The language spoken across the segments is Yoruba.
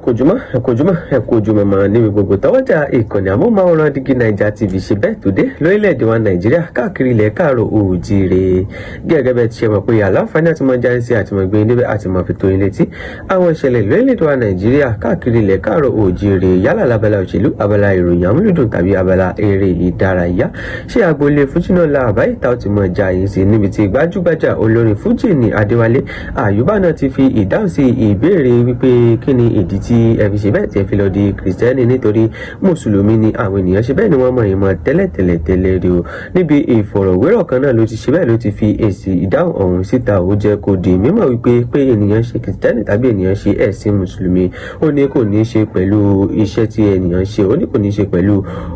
Kojúmọ́ máa níbi gbogbo tọwọ́jà ìkànnì amóhùnmáwòrán DIGINAIJA TV ṣe bẹ́ẹ̀ tó dé lórílẹ̀‐èdè wa Nàìjíríà káàkiri ilẹ̀ káàrọ̀ oòjíire gẹ́gẹ́ bẹ́ẹ̀ ti ṣe mọ̀ pé àlàáfíà àti mọ̀ jáde sí àti mọ̀ gbé níbẹ̀ àti mọ̀ fi tó ilé tí àwọn ìṣẹ̀lẹ̀ lórílẹ̀‐èdè wa Nàìjíríà káàkiri ilẹ̀ káàrọ̀ oòjíire yálà lábala òṣèlú abala ìròyìn amúlùdùn tàbí abala eré ìdárayá ṣé agboolé Fuji náà la àbáyé ta ó ti mọ̀ já yín sí níbi tí gbajúgbajà olórin Fuji ní Adewale Ayuba náà ti fi ìdáhùn sí ìbéèrè wípé kí ni ìdí tí ẹ fi ṣe bẹ́ẹ̀ tí ẹ fi lọ di kìrìsìtẹ́nì nítorí mùsùlùmí ni àwọn ènìyàn ṣe bẹ́ẹ̀ ni wọ́n mọ̀ ìmọ̀ tẹ́lẹ̀ rí o níbi ìfọ̀rọ̀wérọ̀ kan náà ló ti ṣe bẹ́ẹ̀ ló ti fi èsì ìdáhùn ọ̀hún síta ó jẹ́ kó di mímọ̀ wípé pé ènìyàn ṣe kìrìsìtẹ́nì tàbí ènìyàn ṣe ẹ̀sìn mùsùlùmí ó ní kò ní ṣe pẹ̀lú iṣẹ́ tí ènìyàn ṣe ó ní kò ní ṣe pẹ̀lú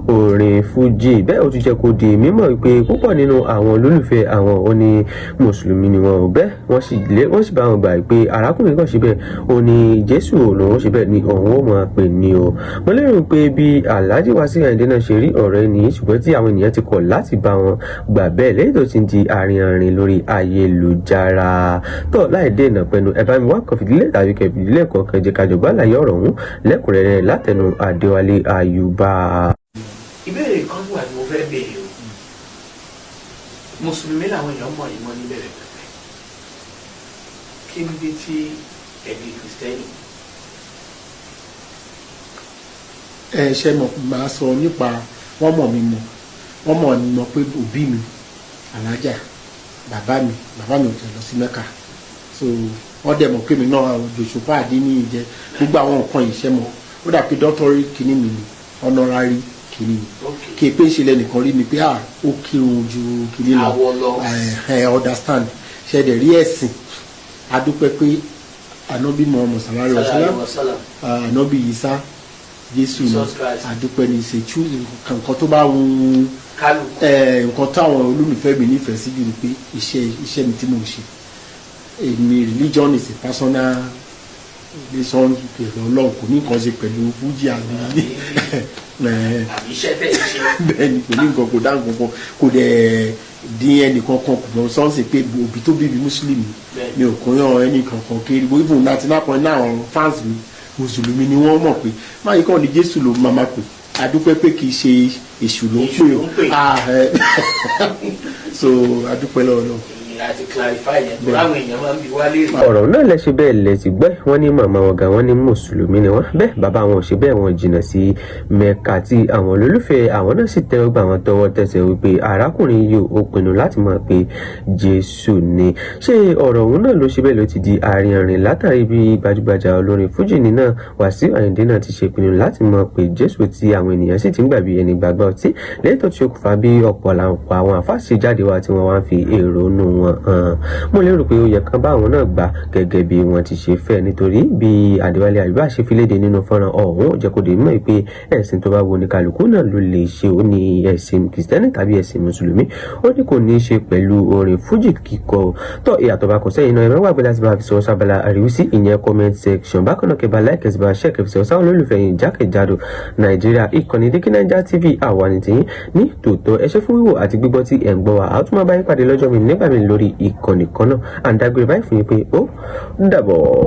orin fújì bẹ́ẹ̀ ó tún jẹ́ kó di mímọ̀ wípé púpọ̀ nínú àwọn olólùfẹ́ àwọn ó ní mùsùlùmí ni wọn ò bẹ́ẹ̀ wọ́n sì bá wọn gbà pé arákùnrin kan ṣe bẹ́ẹ̀ ó ní Jésù òun ó ṣe bẹ́ẹ̀ ni òun ó máa pè ní o mo lérò pé bí Alhaji Wasiu Ayinde náà ṣe rí ọ̀rọ̀ ẹni ṣùgbọ́n tí àwọn ènìyàn ti kọ̀ láti bá wọn gbà bẹ́ẹ̀ lẹ́yìn tó ti ń di arìnrìn lórí ayélujára tó láì dènà pẹ̀lú ẹ bá mi wá kan fìdílé tàbí kẹfìdílé kọ̀ọ̀kan jẹ́ kájọ gbàlàyé ọ̀rọ̀ ọ̀hún lẹ́kùnrẹ́rẹ́ látẹnu Adewale Ayuba. Ìbéèrè kan wà ní mo fẹ́ béèrè o mùsùlùmí làwọn èèyàn mọ̀ yìí mọ́ níbẹ̀rẹ̀ pẹ̀pẹ̀ kí ni bí tí ẹ̀dí kìrìsìtẹ́nì. Ṣe máa sọ nípa wọ́n mọ̀ mi mọ̀ pé òbí mi alájà bàbá mi ò tẹ̀ lọ sí Mẹ́kà so wọ́n dẹ̀ mọ̀ pé mi náà jòṣùpá àdínní ìjẹ́ gbogbo àwọn nǹkan yìí ṣe mọ̀ ó dà pé dọ́tọ́rì kìíní mi ni honorary kìíní mi kí pé ìṣẹ̀lẹ̀ nìkan rí mi pé ó kírun ju kìíní lọ understand ṣe dẹ̀ rí ẹ̀sìn adúpẹ́ pé ànábì Muhammad sallallahu alaihi wasallam ànábì Isa Jésù ni àdúpẹ́ ní ìṣèjú nǹkan tó bá wù nǹkan táwọn olólùfẹ́ mi nífẹ̀ẹ́ sí jù ni pé iṣẹ́ mi tí mo ṣe èmi religion is a personal relation pẹ̀lú Ọlọ́run kò ní nǹkan ṣe pẹ̀lú Fuji àbí iṣẹ́ tẹ̀ ṣe bẹ́ẹ̀ ni kò ní nǹkan kò dá nǹkan kò dẹ̀ dín ẹnìkan kan kò lọ sọ́ọ̀sì pé òbí tó bíbí mùsùlùmí mi ò kó yàn ẹnìkan kan kiri bó ibùdó láti náà kan náà àwọn fans mi mùsùlùmí ni wọ́n mọ̀ pé máa yí kàn ní Jésù ló máa pè adúpẹ́ pé kì í ṣe èṣù ló ń pè so adúpẹ́ lọ́wọ́ náà. láti clarify yẹn tó láwọn èèyàn máa ń bi wálé. ọ̀rọ̀ náà lẹ́sẹ̀ bẹ́ẹ̀ lẹ́sì gbẹ́ wọ́n ní màmá wọn gan wọ́n ní mùsùlùmí ni wọ́n bẹ́ẹ̀ bàbá wọn ò ṣe bẹ́ẹ̀ wọ́n jìnnà sí Mẹ́kà tí àwọn olólùfẹ́ àwọn náà sì tẹ́wọ́ gbà wọ́n tọwọ́ tẹsẹ̀ wípé arákùnrin yìí ó pinnu láti máa pe Jésù ni ṣé ọ̀rọ̀ òun náà ló ṣe bẹ́ẹ̀ ló ti di arìnrìn látàrí bí gbajúgbajà olórin Fuji ní náà Wasiu Ayinde náà ti ṣe pinnu láti máa pe Jésù tí àwọn ènìyàn sì ti ń gbà bí ẹni gbàgbọ́ ọtí lẹ́yìn tó ti ṣokùnfà bí ọ̀pọ̀ àwọn àfáàṣe jáde wá tí wọ́n wá ń fi èrò nù wọn mo lérò pé ó yẹ kán bá àwọn náà gbà gẹ́gẹ́ bí wọ́n ti ṣe fẹ́ nítorí bí Adewale Ayuba ṣe fi léde nínú fọ́nrán ọ̀hún ó jẹ́ kó dé mọ̀ pé ẹ̀sìn tó bá wo ní kálukú náà ló lè ṣe ó ní ẹ̀sìn kìrìsìtẹ́nì tàbí ẹ̀sìn mùsùlùmí ó ní kò ní í ṣe pẹ̀lú orin Fuji kíkọ tó ìyàtọ̀ bá kò sẹ́yìn náà ẹ̀rọ wà gbé láti bá fi sọ sábàlá àríwísí ìyẹn comment section bákan náà kẹba láìkẹ́ sí bá ṣẹ́ẹ̀kẹ́ fi sọ sáwọn olólùfẹ́ yìí jákèjádò Nàìjíríà ìkànnì DIGINAIJA TV àwa ní tiyín ní tòótọ́ ẹ ṣé fún wíwò àti gbígbọ́ tí ẹ̀ ń gbọ́ wa a tún máa bá yín pàdé lọ́jọ́ mi nígbà mi lórí ìkànnì kan náà àǹdágbére báyìí fún yín pé ó dàbọ̀.